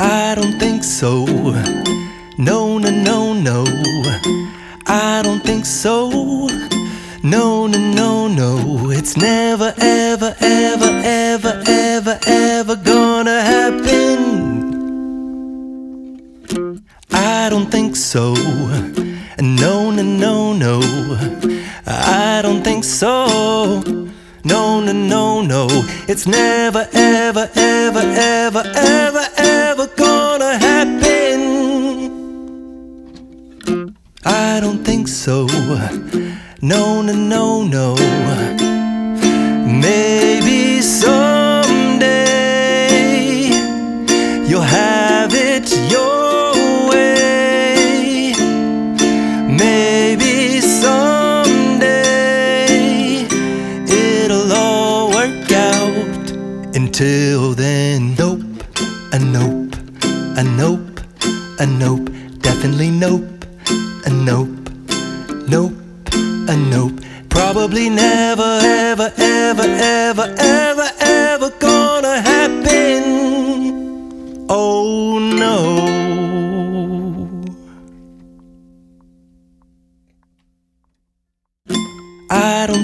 I don't think so. No, no, no, no. I don't think so. No, no, no, no. It's never, ever, ever, ever, ever, ever gonna happen. I don't think so. No, no, no, no. I don't think so. No, no, no, no. It's never, ever, ever, ever, ever, ever gonna happen. I don't think so. No, no, no, no. Maybe someday you'll have it your way. Maybe someday it'll all work out. Until then, nope, a nope, a nope, a nope, definitely nope, a nope, nope, a nope. Probably never, ever, ever, ever, ever, ever gonna happen. Oh no. I don't